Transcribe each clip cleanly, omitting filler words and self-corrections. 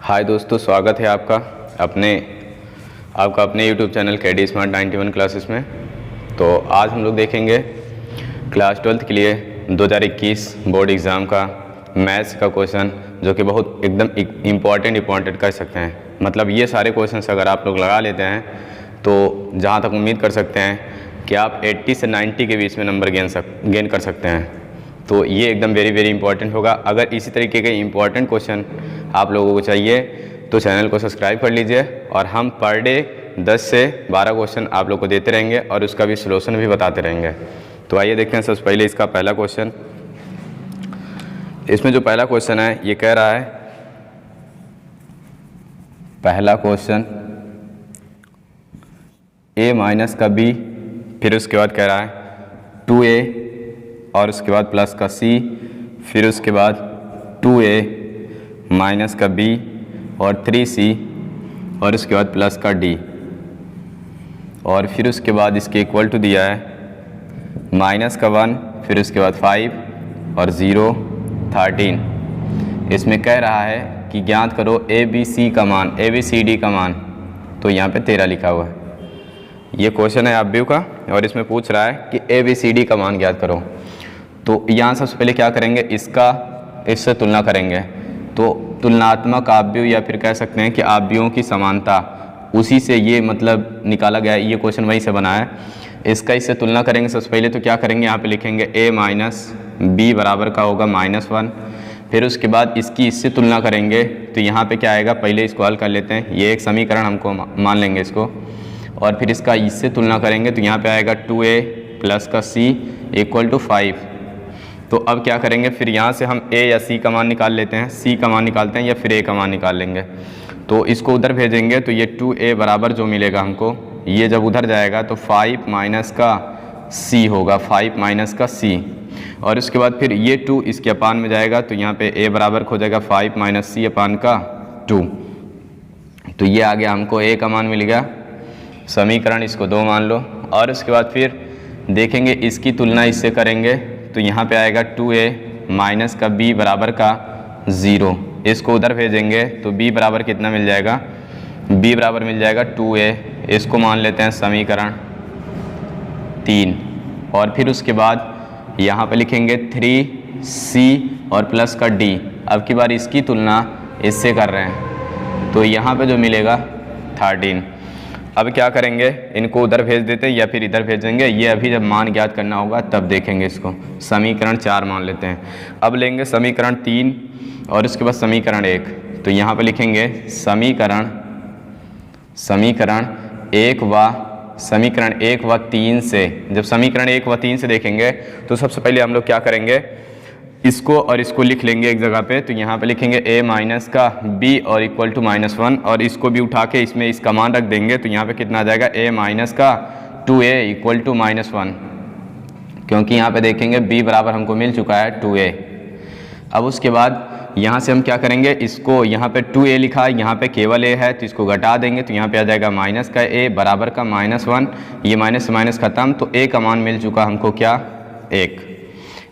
हाय दोस्तों, स्वागत है आपका अपने YouTube channel KD Smart 91 classes में। तो आज हम लोग देखेंगे क्लास 12th के लिए 2021 बोर्ड एग्ज़ाम का मैथ्स का क्वेश्चन, जो कि बहुत एकदम इम्पॉर्टेंट कह सकते हैं। मतलब ये सारे क्वेश्चंस अगर आप लोग लगा लेते हैं तो जहाँ तक उम्मीद कर सकते हैं कि आप 80 से 90 के बीच में नंबर गेन कर सकते हैं। तो ये एकदम वेरी इंपॉर्टेंट होगा। अगर इसी तरीके के इम्पॉर्टेंट क्वेश्चन आप लोगों को चाहिए तो चैनल को सब्सक्राइब कर लीजिए, और हम पर डे 10 से 12 क्वेश्चन आप लोग को देते रहेंगे और उसका भी सॉल्यूशन भी बताते रहेंगे। तो आइए देखते हैं सबसे पहले इसका पहला क्वेश्चन। इसमें जो पहला क्वेश्चन है ये कह रहा है, पहला क्वेश्चन a माइनस का b, फिर उसके बाद कह रहा है 2a और उसके बाद प्लस का c, फिर उसके बाद 2a माइनस का b और 3c और उसके बाद प्लस का d, और फिर उसके बाद इसके इक्वल टू दिया है माइनस का 1, फिर उसके बाद 5 और 0 13। इसमें कह रहा है कि ज्ञात करो abc का मान, abcd का मान। तो यहाँ पे 13 लिखा हुआ है। ये क्वेश्चन है आप का, और इसमें पूछ रहा है कि abcd का मान ज्ञात करो। तो यहाँ सबसे पहले क्या करेंगे, इससे तुलना करेंगे। तो तुलनात्मक आव्यूह, या फिर कह सकते हैं कि आव्यूहों की समानता, उसी से ये मतलब निकाला गया है। ये क्वेश्चन वहीं से बना है। इसका इससे तुलना करेंगे। सबसे पहले तो क्या करेंगे, यहाँ पे लिखेंगे a माइनस b बराबर का होगा -1। फिर उसके बाद इसकी इससे तुलना करेंगे तो यहाँ पे क्या आएगा, पहले इसको हल कर लेते हैं। ये एक समीकरण हमको मान लेंगे इसको, और फिर इसका इससे तुलना करेंगे तो यहाँ पे आएगा 2a प्लस का c इक्वल टू 5। तो अब क्या करेंगे, फिर यहाँ से हम a या c का मान निकाल लेते हैं, c का मान निकालते हैं या फिर a का मान निकाल लेंगे। तो इसको उधर भेजेंगे तो ये 2a बराबर जो मिलेगा हमको, ये जब उधर जाएगा तो 5 माइनस का c होगा, 5 माइनस का c। और उसके बाद फिर ये 2 इसके अपान में जाएगा तो यहाँ पे a बराबर हो जाएगा 5 माइनस c अपान का 2। तो ये आ गया, हमको a का मान मिल गया। समीकरण इसको 2 मान लो। और उसके बाद फिर देखेंगे इसकी तुलना इससे करेंगे तो यहाँ पे आएगा 2a माइनस का b बराबर का 0। इसको उधर भेजेंगे तो b बराबर कितना मिल जाएगा, b बराबर मिल जाएगा 2a। इसको मान लेते हैं समीकरण 3। और फिर उसके बाद यहाँ पे लिखेंगे 3c और प्लस का d। अब की बार इसकी तुलना इससे कर रहे हैं तो यहाँ पे जो मिलेगा 13। अब क्या करेंगे, इनको उधर भेज देते हैं या फिर इधर भेजेंगे। ये अभी जब मान ज्ञात करना होगा तब देखेंगे इसको। समीकरण 4 मान लेते हैं। अब लेंगे समीकरण 3 और उसके बाद समीकरण 1। तो यहाँ पे लिखेंगे समीकरण 1 व 3 से। जब समीकरण 1 व 3 से देखेंगे तो सबसे पहले हम लोग क्या करेंगे, इसको और इसको लिख लेंगे एक जगह पे। तो यहाँ पे लिखेंगे a माइनस का b और इक्वल टू -1, और इसको भी उठा के इसमें इसका मान रख देंगे। तो यहाँ पे कितना आ जाएगा, a माइनस का 2a इक्वल टू -1, क्योंकि यहाँ पे देखेंगे b बराबर हमको मिल चुका है 2a। अब उसके बाद यहाँ से हम क्या करेंगे, इसको यहाँ पे 2a लिखा है, यहाँ पे केवल a है तो इसको घटा देंगे। तो यहाँ पे आ जाएगा माइनस का a बराबर का -1। ये माइनस से माइनस खत्म, तो a का मान मिल चुका हमको क्या, 1।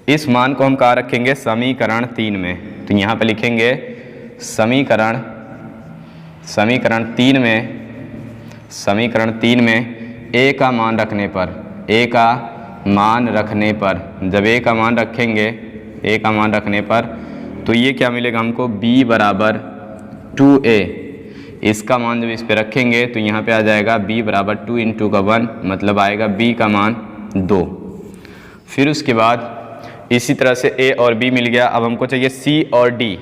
इस मान को हम कहाँ रखेंगे, समीकरण 3 में। तो यहाँ पे लिखेंगे समीकरण 3 में a का मान रखने पर, जब a का मान रखेंगे, तो ये क्या मिलेगा हमको, b बराबर 2a। इसका मान जब इस पे रखेंगे तो यहाँ पे आ जाएगा b बराबर 2 × 1, मतलब आएगा b का मान 2। फिर उसके बाद इसी तरह से a और b मिल गया। अब हमको चाहिए c और d।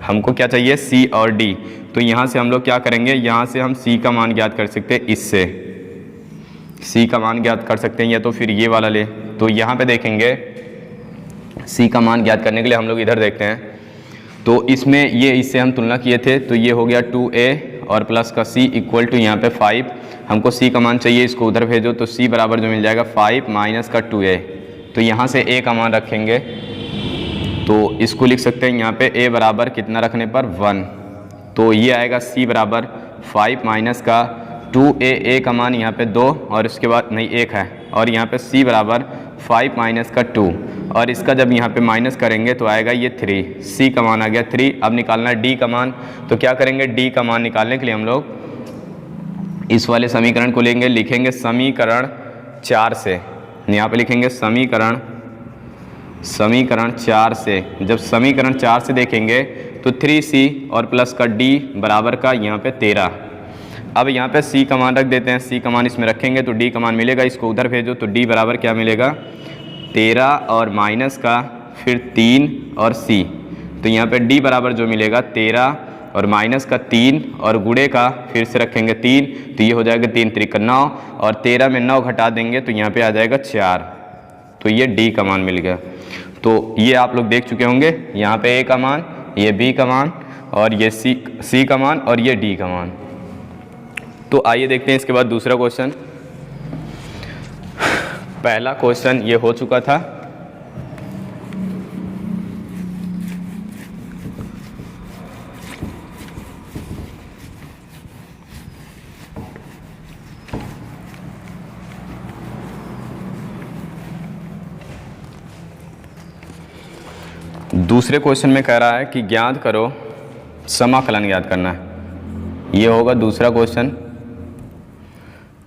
हमको क्या चाहिए, c और d। तो यहाँ से हम लोग क्या करेंगे, यहाँ से हम c का मान ज्ञात कर सकते हैं, इससे c का मान ज्ञात कर सकते हैं, या तो फिर ये वाला ले। तो यहाँ पे देखेंगे c का मान ज्ञात करने के लिए हम लोग इधर देखते हैं। तो इसमें ये इससे हम तुलना किए थे तो ये हो गया 2a और प्लस का c इक्वल टू यहाँ पे 5। हमको c का मान चाहिए, इसको उधर भेजो तो c बराबर जो मिल जाएगा 5 माइनस का 2a। तो यहाँ से a का मान रखेंगे तो इसको लिख सकते हैं यहाँ पे a बराबर कितना रखने पर 1। तो ये आएगा c बराबर 5 माइनस का 2a। a का मान यहाँ पे 2 और इसके बाद नहीं 1 है, और यहाँ पे c बराबर 5 माइनस का 2, और इसका जब यहाँ पे माइनस करेंगे तो आएगा ये 3, सी का मान आ गया 3। अब निकालना है डी का मान, तो क्या करेंगे, डी का मान निकालने के लिए हम लोग इस वाले समीकरण को लेंगे, लिखेंगे समीकरण 4 से, यहाँ पे लिखेंगे समीकरण 4 से। जब समीकरण 4 से देखेंगे तो 3c और प्लस का d बराबर का यहाँ पे 13। अब यहाँ पे c का मान रख देते हैं, c का मान इसमें रखेंगे तो d का मान मिलेगा, इसको उधर भेजो तो d बराबर क्या मिलेगा 13 और माइनस का फिर 3 और c, तो यहाँ पे d बराबर जो मिलेगा 13 और माइनस का 3 और गुणे का फिर से रखेंगे 3, तो ये हो जाएगा 3 त्रिक 9 और 13 में 9 घटा देंगे तो यहाँ पे आ जाएगा 4, तो ये d का मान मिल गया। तो ये आप लोग देख चुके होंगे, यहाँ पे a का मान, ये b का मान और ये c का मान और ये d का मान। तो आइए देखते हैं इसके बाद दूसरा क्वेश्चन। पहला क्वेश्चन ये हो चुका था, दूसरे क्वेश्चन में कह रहा है कि ज्ञात करो, समाकलन ज्ञात करना है, ये होगा दूसरा क्वेश्चन।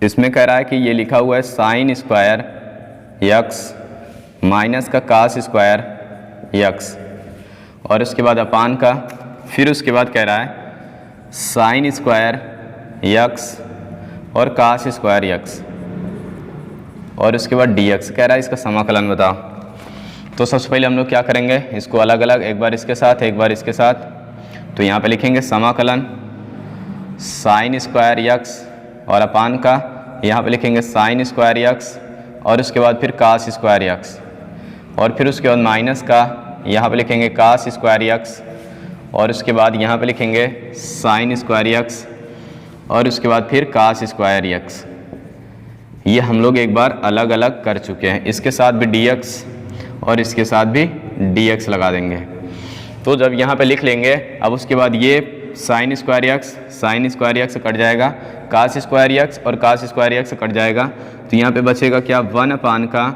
इसमें कह रहा है कि ये लिखा हुआ है साइन स्क्वायर यक्स माइनस का कास स्क्वायर यक्स, और उसके बाद अपान का, फिर उसके बाद कह रहा है साइन स्क्वायर यक्स और कास स्क्वायर यक्स, और उसके बाद डी एक्स कह रहा है, इसका समाकलन बताओ। तो सबसे पहले हम लोग क्या करेंगे, इसको अलग अलग, एक बार इसके साथ एक बार इसके साथ। तो यहाँ पे लिखेंगे समाकलन साइन स्क्वायर यक्स और अपान का, यहाँ पे लिखेंगे साइन स्क्वायर यक्स और उसके बाद फिर कास स्क्वायर यक्स, और फिर उसके बाद माइनस का, यहाँ पे लिखेंगे कास स्क्वायर यक्स और उसके बाद यहाँ पे लिखेंगे साइन स्क्वायर यक्स और उसके बाद फिर कास स्क्वायर यक्स। ये हम लोग एक बार अलग अलग कर चुके हैं, इसके साथ भी डी एक्स और इसके साथ भी dx लगा देंगे। तो जब यहाँ पे लिख लेंगे, अब उसके बाद ये साइन स्क्वायर यक्स कट जाएगा, कास स्क्वायर यक्स और कास स्क्वायर यक्स कट जाएगा, तो यहाँ पे बचेगा क्या 1 अपान का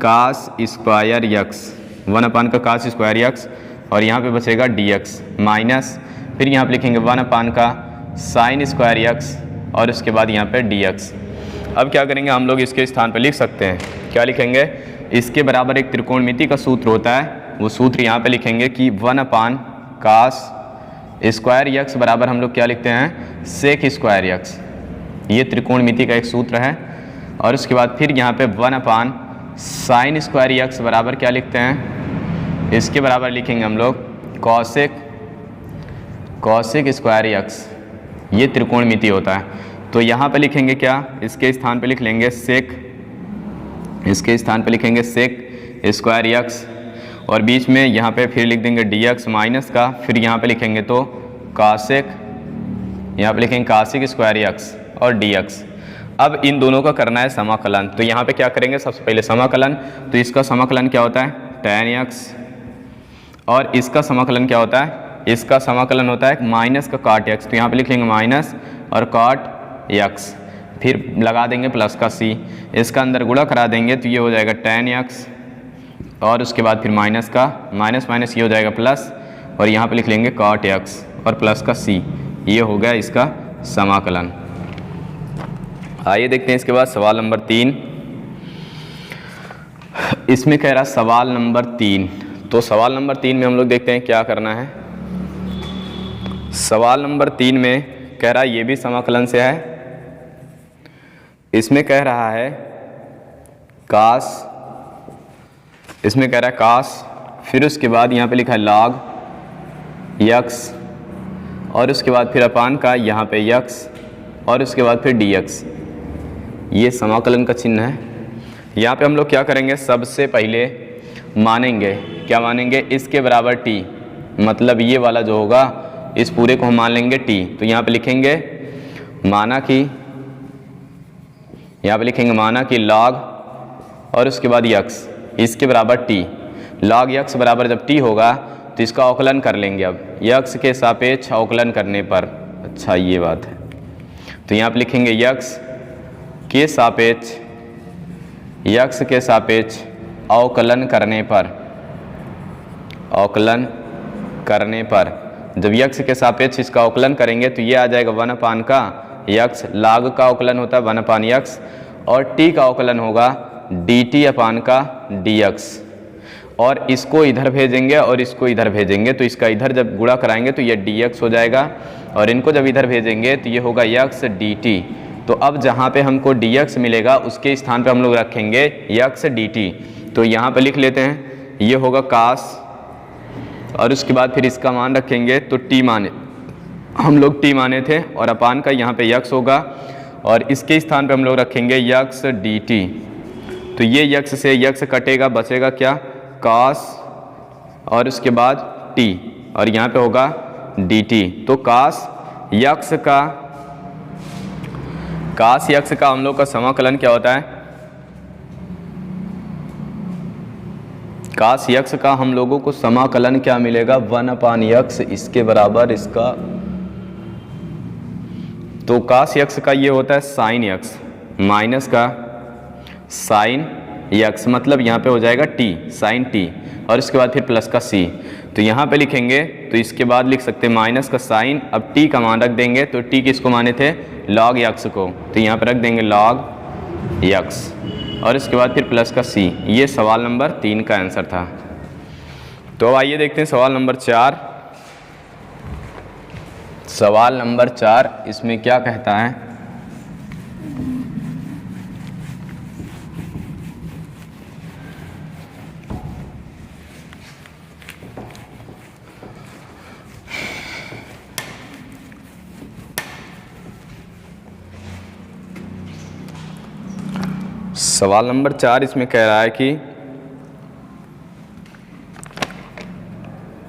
कास स्क्वायर यक्स, 1 अपान का कास स्क्वायर यक्स, और यहाँ पे बचेगा dx माइनस, फिर यहाँ पे लिखेंगे 1 अपान का साइन स्क्वायर यक्स और उसके बाद यहाँ पे dx। अब क्या करेंगे, हम लोग इसके स्थान पर लिख सकते हैं, क्या लिखेंगे, इसके बराबर एक त्रिकोणमिति का सूत्र होता है, वो सूत्र यहाँ पे लिखेंगे कि 1 अपान कास स्क्वायर यक्स बराबर हम लोग क्या लिखते हैं सेक स्क्वायर यक्स, ये त्रिकोणमिति का एक सूत्र है। और उसके बाद फिर यहाँ पे 1 अपान साइन स्क्वायर यक्स बराबर क्या लिखते हैं, इसके बराबर लिखेंगे हम लोग कॉसेक स्क्वायर यक्स, ये त्रिकोणमिति होता है। तो यहाँ पे लिखेंगे क्या, इसके स्थान पे लिख लेंगे सेक, इसके स्थान पे लिखेंगे सेक स्क्वायर यक्स, और बीच में यहाँ पे फिर लिख देंगे dx माइनस का, फिर यहाँ पे लिखेंगे तो कासेक, यहाँ पे लिखेंगे कासेक स्क्वायर यक्स और dx। अब इन दोनों का करना है समाकलन, तो यहाँ पे क्या करेंगे, सबसे पहले समाकलन, तो इसका समाकलन क्या होता है tan x, और इसका समाकलन क्या होता है, इसका समाकलन होता है माइनस का काट x, तो यहाँ पे लिख लेंगे माइनस और काट x, फिर लगा देंगे प्लस का c, इसका अंदर गुणा करा देंगे तो ये हो जाएगा tan x, और उसके बाद फिर माइनस का माइनस माइनस ये हो जाएगा प्लस, और यहाँ पे लिख लेंगे cot x और प्लस का c, ये हो गया इसका समाकलन। आइए देखते हैं इसके बाद सवाल नंबर 3। इसमें कह रहा सवाल नंबर 3, तो सवाल नंबर 3 में हम लोग देखते हैं क्या करना है। सवाल नंबर 3 में कह रहा है ये भी समाकलन से है, इसमें कह रहा है कास, इसमें कह रहा है कास, फिर उसके बाद यहाँ पे लिखा है log यक्स, और उसके बाद फिर अपान का यहाँ पे यक्स, और उसके बाद फिर dx, ये समाकलन का चिन्ह है। यहाँ पे हम लोग क्या करेंगे, सबसे पहले मानेंगे, क्या मानेंगे, इसके बराबर t, मतलब ये वाला जो होगा इस पूरे को हम मान लेंगे t। तो यहाँ पे लिखेंगे माना कि, यहाँ पे लिखेंगे माना कि log और उसके बाद यक्स, इसके बराबर t, log यक्स बराबर जब t होगा तो इसका अवकलन कर लेंगे। अब यक्स के सापेक्ष अवकलन करने पर, अच्छा ये बात है, तो यहाँ पे लिखेंगे यक्स के सापेक्ष अवकलन करने पर जब यक्स के सापेक्ष इसका अवकलन करेंगे तो ये आ जाएगा 1 का यक्स, लाग का अवकलन होता है 1 यक्स, और टी का अवकलन होगा dt का dx, और इसको इधर भेजेंगे और इसको इधर भेजेंगे तो इसका इधर जब गुणा कराएंगे तो ये dx हो जाएगा, और इनको जब इधर भेजेंगे तो ये होगा यक्स dt। तो अब जहाँ पे हमको dx मिलेगा उसके स्थान पे हम लोग रखेंगे यक्स dt। तो यहाँ पे लिख लेते हैं, ये होगा कास, और उसके बाद फिर इसका मान रखेंगे तो t माने, हम लोग t माने थे, और अपान का यहाँ पे यक्स होगा, और इसके स्थान पे हम लोग रखेंगे यक्स dt। तो ये यक्स से यक्स कटेगा, बचेगा क्या, कास, और उसके बाद t, और यहाँ पे होगा dt। तो कास यक्स का हम लोग का समाकलन क्या होता है, कास यक्स का हम लोगों को समाकलन क्या मिलेगा, 1/x, इसके बराबर इसका। तो कास यक्स का ये होता है साइन यक्स माइनस का साइन यक्स, मतलब यहाँ पे हो जाएगा t, साइन t, और इसके बाद फिर प्लस का c। तो यहाँ पे लिखेंगे तो इसके बाद लिख सकते हैं माइनस का साइन, अब t का मान रख देंगे, तो t किसको माने थे, log यक्स को, तो यहाँ पे रख देंगे log यक्स, और इसके बाद फिर प्लस का c। ये सवाल नंबर 3 का आंसर था। तो आइए देखते हैं सवाल नंबर 4। सवाल नंबर 4 इसमें क्या कहता है, सवाल नंबर 4 इसमें कह रहा है कि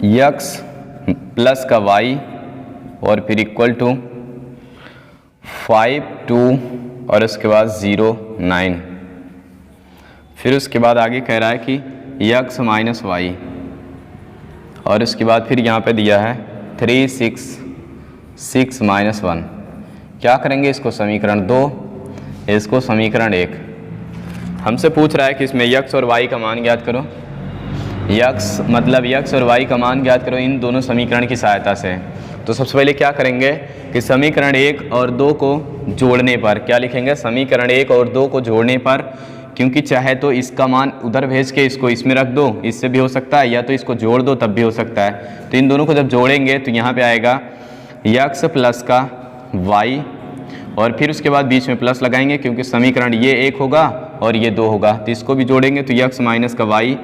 यक्स प्लस का वाई और फिर इक्वल टू 5, 2 और उसके बाद 0, 9। फिर उसके बाद आगे कह रहा है कि यक्स माइनस वाई, और उसके बाद फिर यहाँ पे दिया है 3, 6 माइनस 1। क्या करेंगे, इसको समीकरण 2, इसको समीकरण 1। हमसे पूछ रहा है कि इसमें यक्स और वाई का मान ज्ञात करो। यक्स मतलब यक्स और वाई का मान ज्ञात करो इन दोनों समीकरण की सहायता से। तो सबसे पहले क्या करेंगे कि समीकरण 1 और 2 को जोड़ने पर क्या लिखेंगे, समीकरण 1 और 2 को जोड़ने पर, क्योंकि चाहे तो इसका मान उधर भेज के इसको इसमें रख दो, इससे भी हो सकता है, या तो इसको जोड़ दो तब भी हो सकता है। तो इन दोनों को जब जोड़ेंगे तो यहाँ पे आएगा यक्स प्लस का वाई, और फिर उसके बाद बीच में प्लस लगाएंगे क्योंकि समीकरण ये 1 होगा और ये 2 होगा, तो इसको भी जोड़ेंगे तो यक्स माइनस का वाई,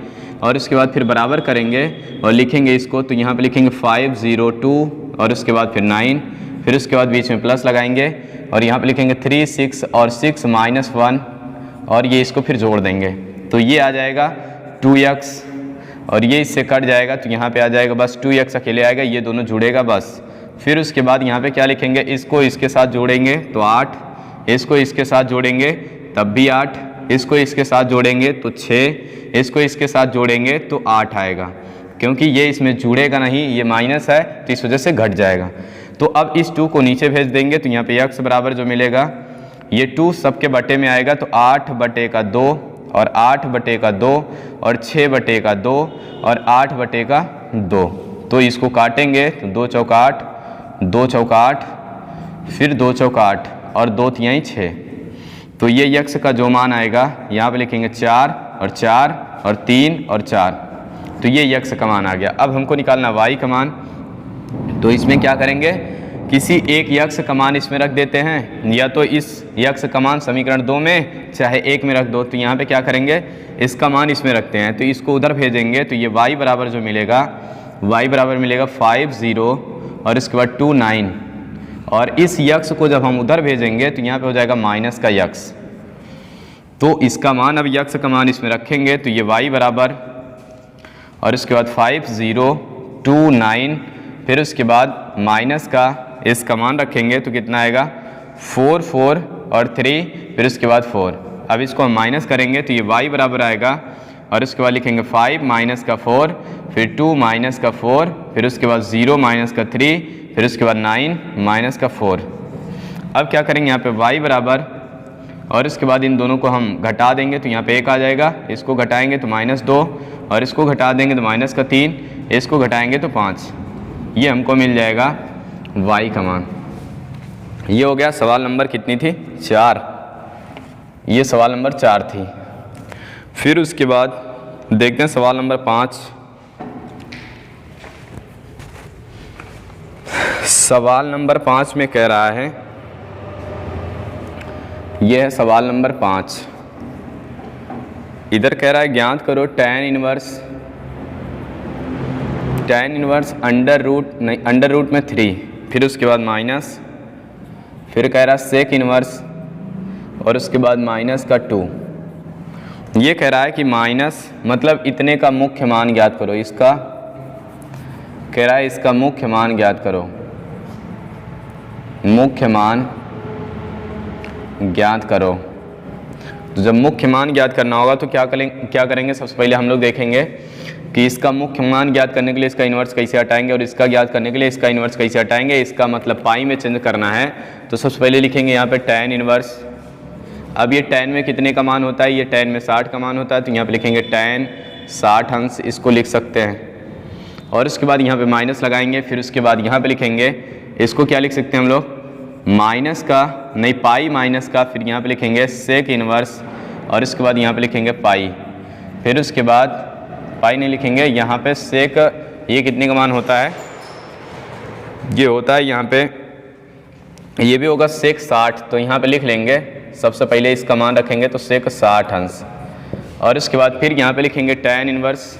और उसके बाद फिर बराबर करेंगे और लिखेंगे इसको, तो यहाँ पे लिखेंगे 5, 0, 2 और उसके बाद फिर 9, फिर उसके बाद बीच में प्लस लगाएंगे और यहाँ पे लिखेंगे 3, 6 और 6 माइनस 1, और ये इसको फिर जोड़ देंगे तो ये आ जाएगा 2x, और ये इससे कट जाएगा तो यहाँ पे आ जाएगा बस 2x अकेले आएगा, ये दोनों जुड़ेगा बस। फिर उसके बाद यहाँ पे क्या लिखेंगे, इसको इसके साथ जोड़ेंगे तो 8, इसको इसके साथ जोड़ेंगे तब भी 8, इसको इसके साथ जोड़ेंगे तो 6, इसको इसके साथ जोड़ेंगे तो 8 आएगा, क्योंकि ये इसमें जुड़ेगा नहीं, ये माइनस है तो इस वजह से घट जाएगा। तो अब इस 2 को नीचे भेज देंगे तो यहाँ पे x बराबर जो मिलेगा, ये 2 सबके बटे में आएगा तो 8/2 और 8/2 और 6/2 और 8/2। तो इसको काटेंगे तो 2 चौका 8, 2 चौका 8, फिर 2 चौका 8 और 2 तिहाई 6। तो ये यक्स का जो मान आएगा यहाँ पे लिखेंगे 4 और 4 और 3 और 4, तो ये यक्स का मान आ गया। अब हमको निकालना वाई का मान, तो इसमें क्या करेंगे, किसी एक यक्स का मान इसमें रख देते हैं, या तो इस यक्स का मान समीकरण 2 में चाहे 1 में रख दो। तो यहाँ पे क्या करेंगे, इसका मान इसमें रखते हैं तो इसको उधर भेजेंगे तो ये y बराबर जो मिलेगा, y बराबर मिलेगा 5, 0 और इसके बाद 2, 9, और इस यक्स को जब हम उधर भेजेंगे तो यहाँ पे हो जाएगा माइनस का यक्स। तो इसका मान, अब यक्स का मान इसमें रखेंगे तो ये y बराबर, और इसके बाद 5, 0, 2, 9, फिर उसके बाद माइनस का इसका मान रखेंगे तो कितना आएगा 4, 4 और 3, फिर उसके बाद 4। अब इसको हम माइनस करेंगे तो ये y बराबर आएगा, और उसके बाद लिखेंगे 5 माइनस का 4, फिर 2 माइनस का 4, फिर उसके बाद 0 माइनस का 3, फिर उसके बाद 9 माइनस का 4। अब क्या करेंगे यहाँ पे y बराबर और इसके बाद इन दोनों को हम घटा देंगे तो यहाँ पे 1 आ जाएगा, इसको घटाएंगे तो -2 और इसको घटा देंगे तो -3, इसको घटाएंगे तो 5। ये हमको मिल जाएगा y का मान। ये हो गया सवाल नंबर कितनी थी 4, ये सवाल नंबर 4 थी। फिर उसके बाद देखते हैं सवाल नंबर 5। सवाल नंबर 5 में कह रहा है, यह है सवाल नंबर 5। इधर कह रहा है ज्ञात करो tan इनवर्स अंडर रूट में 3, फिर उसके बाद माइनस, फिर कह रहा है सेक इनवर्स और उसके बाद -2। ये कह रहा है कि माइनस मतलब इतने का मुख्य मान ज्ञात करो, इसका कह रहा है इसका मुख्य मान ज्ञात करो, मुख्य मान ज्ञात करो। तो जब मुख्य मान ज्ञात करना होगा तो क्या करेंगे सबसे पहले हम लोग देखेंगे कि इसका मुख्य मान ज्ञात करने के लिए इसका इन्वर्स कैसे हटाएंगे और इसका ज्ञात करने के लिए इसका इन्वर्स कैसे हटाएंगे। इसका मतलब पाई में चेंज करना है तो सबसे पहले लिखेंगे यहाँ पे tan इन्वर्स। अब ये tan में कितने का मान होता है, ये tan में 60 का मान होता है, तो यहाँ पे लिखेंगे tan 60 अंश, इसको लिख सकते हैं। और उसके बाद यहाँ पे माइनस लगाएंगे, फिर उसके बाद यहाँ पे लिखेंगे, इसको क्या लिख सकते हैं हम लोग, माइनस का नहीं पाई माइनस का, फिर यहाँ पे लिखेंगे सेक इन्वर्स और इसके बाद यहाँ पे लिखेंगे पाई, फिर उसके बाद पाई नहीं लिखेंगे, यहाँ पे सेक ये कितने का मान होता है, ये होता है यहाँ पे, ये भी होगा सेक 60, तो यहाँ पे लिख लेंगे सबसे पहले इसका मान रखेंगे तो सेक 60 अंश। और इसके बाद फिर यहाँ पे लिखेंगे tan इन्वर्स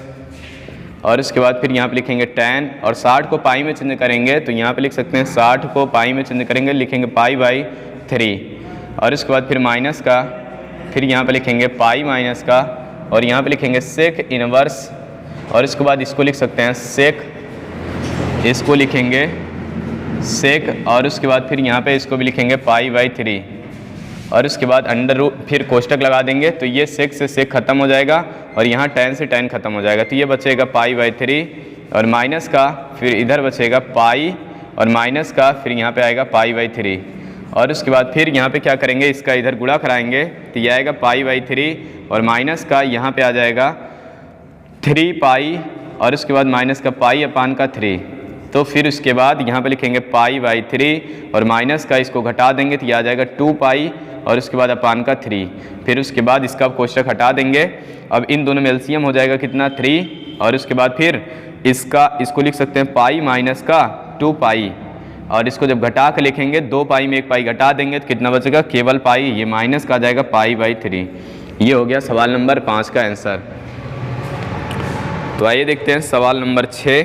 और इसके बाद फिर यहाँ पे लिखेंगे tan और 60 को पाई में चेंज करेंगे तो यहाँ पे लिख सकते हैं 60 को पाई में चेंज करेंगे, लिखेंगे π/3 और इसके बाद फिर माइनस का, फिर यहाँ पे लिखेंगे पाई माइनस का और यहाँ पे लिखेंगे सेक इन्वर्स और इसके बाद इसको लिख सकते हैं सेक, इसको लिखेंगे सेक और उसके बाद फिर यहाँ पे इसको भी लिखेंगे π/3 और उसके बाद अंडर रूट, फिर कोष्टक लगा देंगे तो ये सेक से सेक खत्म हो जाएगा और यहाँ tan से tan खत्म हो जाएगा, तो ये बचेगा π/3 और माइनस का, फिर इधर बचेगा पाई और माइनस का, फिर यहाँ पे आएगा π/3 और उसके बाद फिर यहाँ पे क्या करेंगे, इसका इधर गुणा कराएंगे तो ये आएगा π/3 और माइनस का यहाँ पे आ जाएगा 3π और उसके बाद माइनस का π/3, तो फिर उसके बाद यहाँ पे लिखेंगे π/3 और माइनस का इसको घटा देंगे तो ये आ जाएगा 2π और उसके बाद /3, फिर उसके बाद इसका कोष्टक हटा देंगे। अब इन दोनों में एलसीएम हो जाएगा कितना 3 और उसके बाद फिर इसको लिख सकते हैं पाई माइनस का 2π और इसको जब घटा कर लिखेंगे 2π में 1π घटा देंगे तो कितना बचेगा, केवल पाई, ये माइनस का आ जाएगा π/3। ये हो गया सवाल नंबर 5 का आंसर। तो आइए देखते हैं सवाल नंबर 6।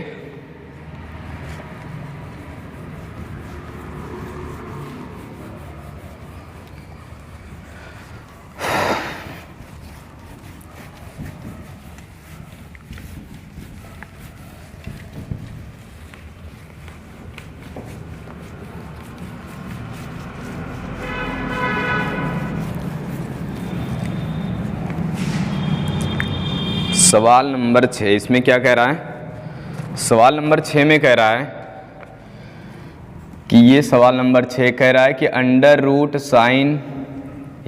सवाल नंबर 6 इसमें क्या कह रहा है, सवाल नंबर 6 में कह रहा है कि ये सवाल नंबर 6 कह रहा है कि अंडर रूट साइन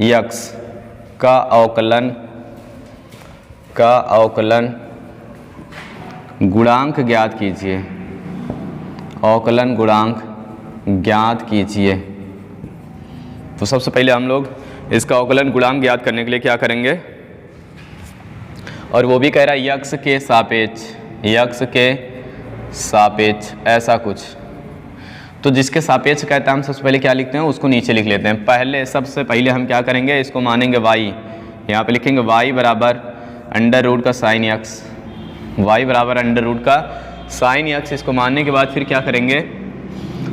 यक्स का अवकलन गुणांक ज्ञात कीजिए, अवकलन गुणांक ज्ञात कीजिए। तो सबसे पहले हम लोग इसका अवकलन गुणांक ज्ञात करने के लिए क्या करेंगे, और वो भी कह रहा है यक्स के सापेक्ष ऐसा कुछ। तो जिसके सापेक्ष कहता है हम सबसे पहले क्या लिखते हैं, उसको नीचे लिख लेते हैं। पहले सबसे पहले हम क्या करेंगे, इसको मानेंगे y, यहाँ पे लिखेंगे y बराबर अंडर रूट का साइन यक्स, y बराबर अंडर रूट का साइन यक्स। इसको मानने के बाद फिर क्या करेंगे,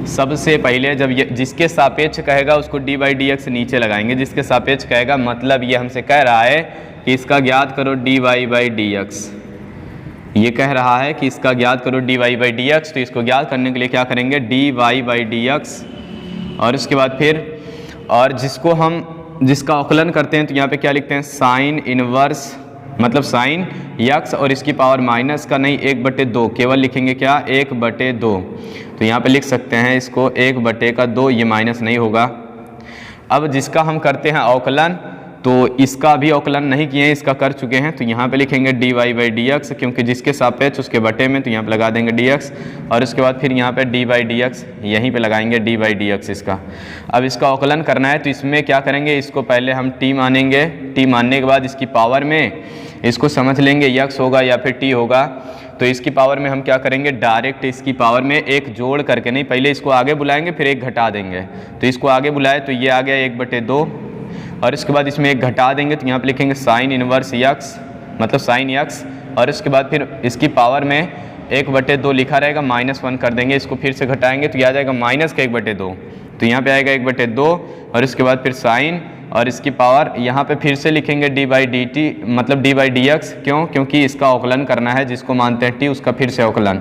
सबसे पहले जब जिसके सापेक्ष कहेगा उसको d/dx नीचे लगाएंगे, जिसके सापेक्ष कहेगा मतलब ये हमसे कह रहा है कि इसका ज्ञात करो dy/dx, ये कह रहा है कि इसका ज्ञात करो dy/dx। तो इसको ज्ञात करने के लिए क्या करेंगे, dy/dx और उसके बाद फिर और जिसका अवकलन करते हैं तो यहाँ पे क्या लिखते हैं, साइन इनवर्स मतलब साइन यक्स और इसकी पावर माइनस का नहीं 1/2, केवल लिखेंगे क्या 1/2। तो यहाँ पे लिख सकते हैं इसको 1/2, ये माइनस नहीं होगा। अब जिसका हम करते हैं अवकलन, तो इसका भी अवकलन नहीं किए हैं, इसका कर चुके हैं, तो यहाँ पे लिखेंगे dy बाई डी एक्स, क्योंकि जिसके सापेक्ष उसके बटे में, तो यहाँ पे लगा देंगे dx, और उसके बाद फिर यहाँ पे dy बाई डी एक्स, यहीं पे लगाएंगे dy बाई डी एक्स इसका। अब इसका अवकलन करना है, तो इसमें क्या करेंगे, इसको पहले हम t मानेंगे, t मानने के बाद इसकी पावर में इसको समझ लेंगे x होगा या फिर t होगा, तो इसकी पावर में हम क्या करेंगे, डायरेक्ट इसकी पावर में एक जोड़ करके, नहीं पहले इसको आगे बुलाएंगे फिर एक घटा देंगे, तो इसको आगे बुलाए तो ये आ गया 1/2, और इसके बाद इसमें एक घटा देंगे, तो यहाँ पे लिखेंगे साइन इनवर्स x, मतलब साइन x, और इसके बाद फिर इसकी पावर में 1/2 लिखा रहेगा, -1 कर देंगे, इसको फिर से घटाएंगे तो ये आ जाएगा माइनस का 1/2, तो यहाँ पे आएगा 1/2, और इसके बाद फिर साइन, और इसकी पावर यहाँ पे फिर से लिखेंगे डी बाई डी टी, मतलब डी बाई डी एक्स, क्यों, क्योंकि इसका अवकलन करना है, जिसको मानते हैं t उसका फिर से अवकलन,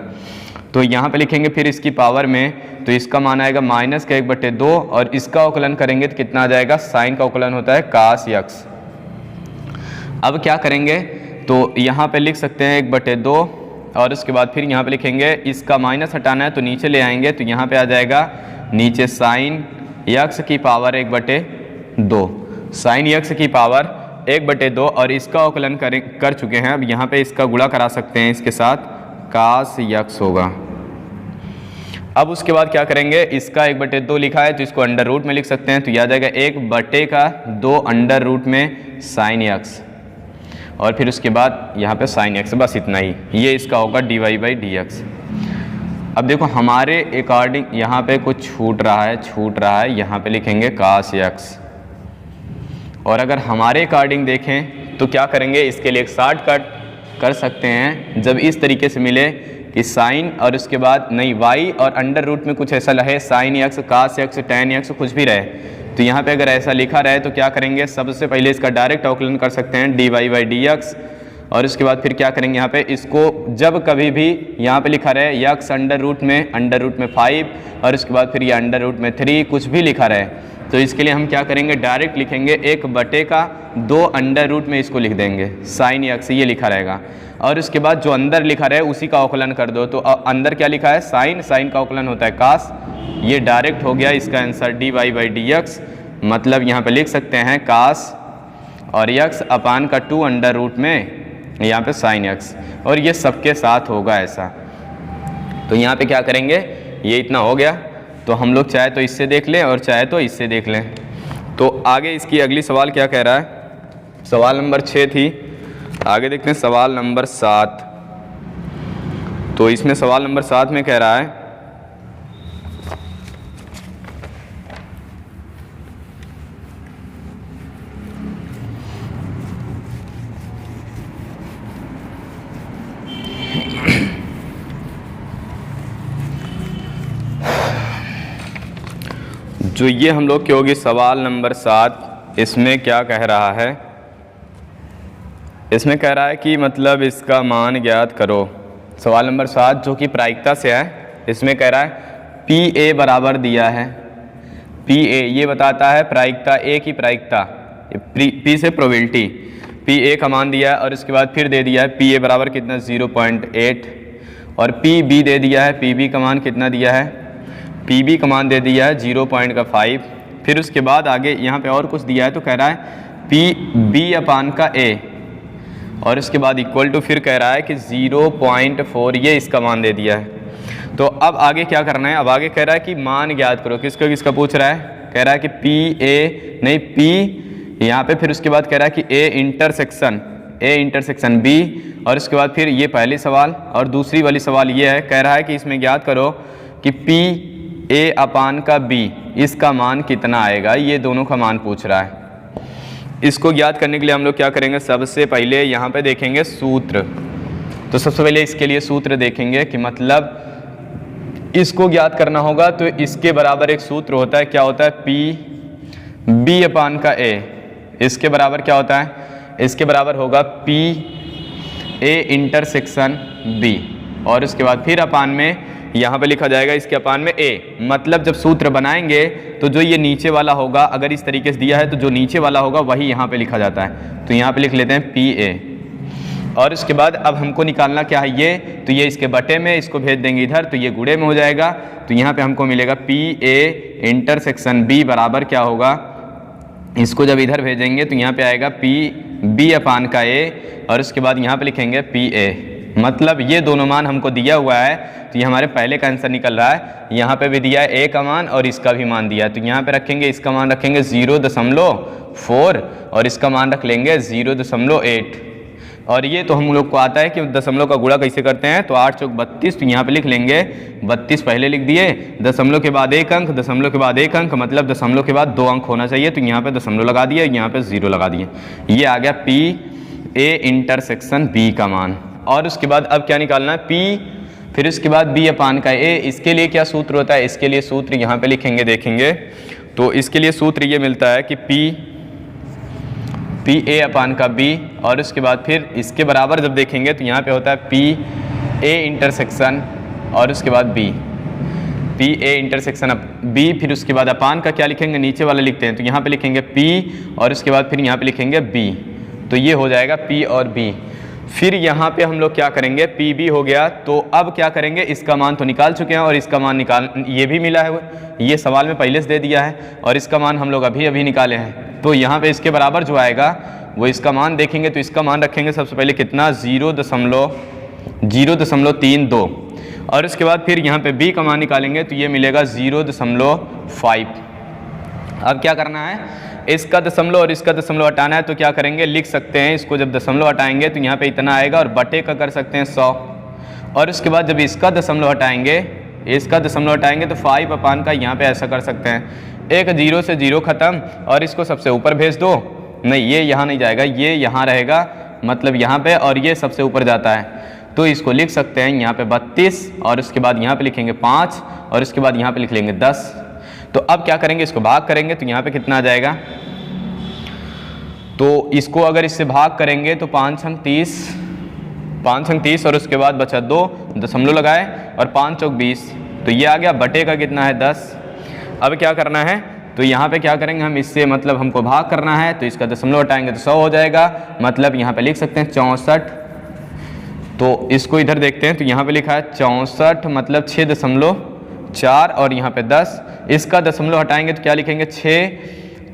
तो यहाँ पे लिखेंगे फिर इसकी पावर में, तो इसका मान आएगा माइनस का 1/2, और इसका अवकलन करेंगे तो कितना आ जाएगा, साइन का अवकलन होता है cos x। अब क्या करेंगे, तो यहाँ पे लिख सकते हैं 1/2, और उसके बाद फिर यहाँ पे लिखेंगे, इसका माइनस हटाना है तो नीचे ले आएंगे, तो यहाँ पे आ जाएगा नीचे साइन x की पावर 1/2, साइन x की पावर 1/2, और इसका अवकलन कर चुके हैं। अब यहाँ पे इसका गुणा करा सकते हैं इसके साथ, cos x होगा। अब उसके बाद क्या करेंगे, इसका 1/2 लिखा है तो इसको अंडर रूट में लिख सकते हैं, तो यह आ जाएगा 1/2 अंडर रूट में साइन x, और फिर उसके बाद यहाँ पे साइन x, बस इतना ही, ये इसका होगा dy बाई डी एक्स। अब देखो हमारे अकॉर्डिंग यहाँ पे कुछ छूट रहा है, यहाँ पे लिखेंगे cos x, और अगर हमारे अकॉर्डिंग देखें तो क्या करेंगे, इसके लिए एक शॉर्टकट कर सकते हैं, जब इस तरीके से मिले कि साइन और उसके बाद नहीं y और अंडर रूट में कुछ ऐसा रहे, sign x, cos x, tan x कुछ भी रहे, तो यहाँ पे अगर ऐसा लिखा रहे तो क्या करेंगे, सबसे पहले इसका डायरेक्ट अवकलन कर सकते हैं dy बाई डी एक्स, और उसके बाद फिर क्या करेंगे, यहाँ पे इसको जब कभी भी यहाँ पे लिखा रहे x अंडर रूट में 5, और उसके बाद फिर ये अंडर रूट में 3 कुछ भी लिखा रहे, तो इसके लिए हम क्या करेंगे, डायरेक्ट लिखेंगे 1/2 अंडर रूट में इसको लिख देंगे साइन x, ये लिखा रहेगा, और उसके बाद जो अंदर लिखा रहे उसी का अवकलन कर दो, तो अंदर क्या लिखा है, साइन, साइन का अवकलन होता है cos, ये डायरेक्ट हो गया इसका answer dy by D x, मतलब यहाँ पे लिख सकते हैं cos और x अपान का 2 अंडर रूट में यहाँ पे साइन x, और ये सबके साथ होगा ऐसा। तो यहाँ पे क्या करेंगे, ये इतना हो गया, तो हम लोग चाहे तो इससे देख लें और चाहे तो इससे देख लें। तो आगे इसकी अगली सवाल क्या कह रहा है, सवाल नंबर 6 थी, आगे देखते हैं सवाल नंबर 7। तो इसमें सवाल नंबर 7 में कह रहा है, जो ये हम लोग की होगी सवाल नंबर 7, इसमें क्या कह रहा है, इसमें कह रहा है कि मतलब इसका मान ज्ञात करो। सवाल नंबर 7 जो कि प्रायिकता से है, इसमें कह रहा है PA बराबर दिया है, PA ये बताता है प्रायिकता, A की प्रायिकता, P से प्रोबेबिलिटी, PA का मान दिया है, और इसके बाद फिर दे दिया है PA बराबर कितना 0.8, और PB दे दिया है, PB का मान कितना दिया है, PB का मान दे दिया है 0.5, फिर उसके बाद आगे यहाँ पे और कुछ दिया है, तो कह रहा है PB अपान का A, और इसके बाद इक्वल टू फिर कह रहा है कि 0.4, ये इसका मान दे दिया है। तो अब आगे क्या करना है, अब आगे कह रहा है कि मान ज्ञात करो, किसका किसका पूछ रहा है, कह रहा है कि PA नहीं P यहाँ पे, फिर उसके बाद कह रहा है कि A इंटरसेक्शन B, और इसके बाद फिर ये पहली सवाल, और दूसरी वाली सवाल ये है, कह रहा है कि इसमें ज्ञात करो कि PA अपान का B, इसका मान कितना आएगा, ये दोनों का मान पूछ रहा है। इसको ज्ञात करने के लिए हम लोग क्या करेंगे, सबसे पहले यहाँ पे देखेंगे सूत्र। तो सबसे पहले इसके लिए सूत्र देखेंगे कि मतलब इसको ज्ञात करना होगा, तो इसके बराबर एक सूत्र होता है, क्या होता है, PB अपान का A, इसके बराबर क्या होता है, इसके बराबर होगा PA इंटरसेक्शन B, और उसके बाद फिर अपान में यहाँ पे लिखा जाएगा इसके अपान में A, मतलब जब सूत्र बनाएंगे तो जो ये नीचे वाला होगा, अगर इस तरीके से दिया है तो जो नीचे वाला होगा वही यहाँ पे लिखा जाता है, तो यहाँ पे लिख लेते हैं PA, और इसके बाद अब हमको निकालना क्या है, ये तो ये इसके बटे में, इसको भेज देंगे इधर, तो ये गुणे में हो जाएगा, तो यहाँ पे हमको मिलेगा PA इंटरसेक्शन B बराबर क्या होगा, इसको जब इधर भेजेंगे तो यहाँ पे आएगा पी बी अपान का ए और उसके बाद यहाँ पे लिखेंगे पी ए। मतलब ये दोनों मान हमको दिया हुआ है, तो ये हमारे पहले का आंसर निकल रहा है। यहाँ पे भी दिया है ए का मान और इसका भी मान दिया है, तो यहाँ पे रखेंगे, इसका मान रखेंगे 0.4 और इसका मान रख लेंगे 0.8। और ये तो हम लोग को आता है कि दशमलव का गुणा कैसे करते हैं, तो 8 चौक 32, तो यहाँ पे लिख लेंगे 32 पहले लिख दिए, दशमलव के बाद एक अंक, दशमलव के बाद एक अंक, मतलब दशमलव के बाद 2 अंक होना चाहिए, तो यहाँ पे दशमलव लगा दिए, यहाँ पे 0 लगा दिए। ये आ गया पी ए इंटरसेक्शन बी का मान। और उसके बाद अब क्या निकालना है, पी फिर उसके बाद बी अपान का ए। इसके लिए क्या सूत्र होता है, इसके लिए सूत्र यहाँ पे लिखेंगे, देखेंगे तो इसके लिए सूत्र ये मिलता है कि पी ए अपान का बी और उसके बाद फिर इसके बराबर जब देखेंगे तो यहाँ पे होता है पी ए इंटरसेक्शन और उसके बाद B, P A intersection B, फिर उसके बाद अपान का क्या लिखेंगे, नीचे वाला लिखते हैं, तो यहाँ पे लिखेंगे पी और उसके बाद फिर यहाँ पे लिखेंगे बी, तो ये हो जाएगा पी और बी। फिर यहाँ पे हम लोग क्या करेंगे, पी बी हो गया, तो अब क्या करेंगे, इसका मान तो निकाल चुके हैं और इसका मान ये भी मिला है, ये सवाल में पहले से दे दिया है और इसका मान हम लोग अभी निकाले हैं। तो यहाँ पे इसके बराबर जो आएगा वो इसका मान देखेंगे, तो इसका मान रखेंगे सबसे पहले कितना, 0.32 और उसके बाद फिर यहाँ पे b का मान निकालेंगे तो ये मिलेगा 0.5। अब क्या करना है, इसका दशमलव और इसका दशमलव हटाना है, तो क्या करेंगे, लिख सकते हैं इसको, जब दशमलव हटाएंगे तो यहाँ पे इतना आएगा और बटे का कर सकते हैं 100 और उसके बाद जब इसका दशमलव हटाएंगे, इसका दशमलव हटाएंगे तो 5 अपान का यहाँ पे ऐसा कर सकते हैं, एक 0 से 0 ख़त्म और इसको सबसे ऊपर भेज दो, नहीं ये यहाँ नहीं जाएगा, ये यहाँ रहेगा, मतलब यहाँ पे, और ये सबसे ऊपर जाता है, तो इसको लिख सकते हैं यहाँ पे 32 और उसके बाद यहाँ पे लिखेंगे 5 और उसके बाद यहाँ पे लिख लेंगे 10। तो अब क्या करेंगे, इसको भाग करेंगे तो यहाँ पे कितना आ जाएगा, तो इसको अगर इससे भाग करेंगे तो 5 अंक 30 और उसके बाद बचा 2, दशमलव लगाए और 5 चौक 20, तो ये आ गया, बटे का कितना है 10। अब क्या करना है, तो यहाँ पे क्या करेंगे हम, इससे मतलब हमको भाग करना है, तो इसका दशमलव हटाएंगे तो 100 हो जाएगा, मतलब यहाँ पे लिख सकते हैं 64। तो इसको इधर देखते हैं, तो यहाँ पे लिखा है 64 मतलब 6.4 और यहाँ पे 10, इसका दशमलव हटाएंगे तो क्या लिखेंगे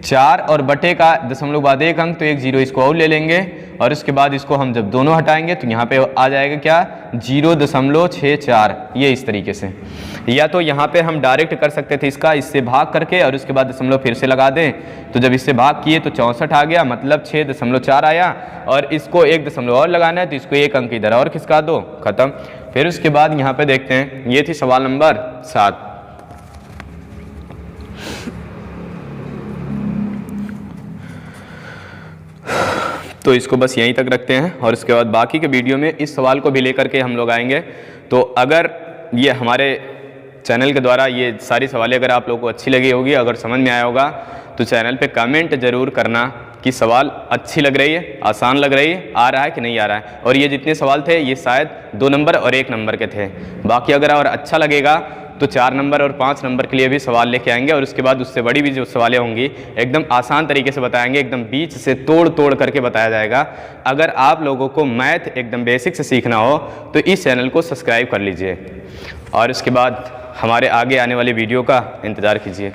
4 और बटे का दशमलव बाद एक अंक, तो एक 0 इसको और ले लेंगे और उसके बाद इसको हम जब दोनों हटाएंगे तो यहाँ पे आ जाएगा क्या, 0.64, ये इस तरीके से। या तो यहाँ पे हम डायरेक्ट कर सकते थे इसका, इससे भाग करके और उसके बाद दशमलव फिर से लगा दें, तो जब इससे भाग किए तो 64 आ गया, मतलब 6.4 आया और इसको एक दशमलव और लगाना है, तो इसको एक अंक इधर और खिसका दो, खत्म। फिर उसके बाद यहाँ पे देखते हैं, ये थी सवाल नंबर 7। तो इसको बस यहीं तक रखते हैं और उसके बाद बाकी के वीडियो में इस सवाल को भी लेकर के हम लोग आएंगे। तो अगर ये हमारे चैनल के द्वारा ये सारी सवालें अगर आप लोगों को अच्छी लगी होगी, अगर समझ में आया होगा, तो चैनल पे कमेंट ज़रूर करना कि सवाल अच्छी लग रही है, आसान लग रही है, आ रहा है कि नहीं आ रहा है। और ये जितने सवाल थे ये शायद 2 नंबर और 1 नंबर के थे, बाकी अगर और अच्छा लगेगा तो 4 नंबर और 5 नंबर के लिए भी सवाल लेके आएंगे और उसके बाद उससे बड़ी भी जो सवालें होंगी एकदम आसान तरीके से बताएंगे, एकदम बीच से तोड़ करके बताया जाएगा। अगर आप लोगों को मैथ एकदम बेसिक से सीखना हो तो इस चैनल को सब्सक्राइब कर लीजिए और उसके बाद हमारे आगे आने वाली वीडियो का इंतज़ार कीजिए।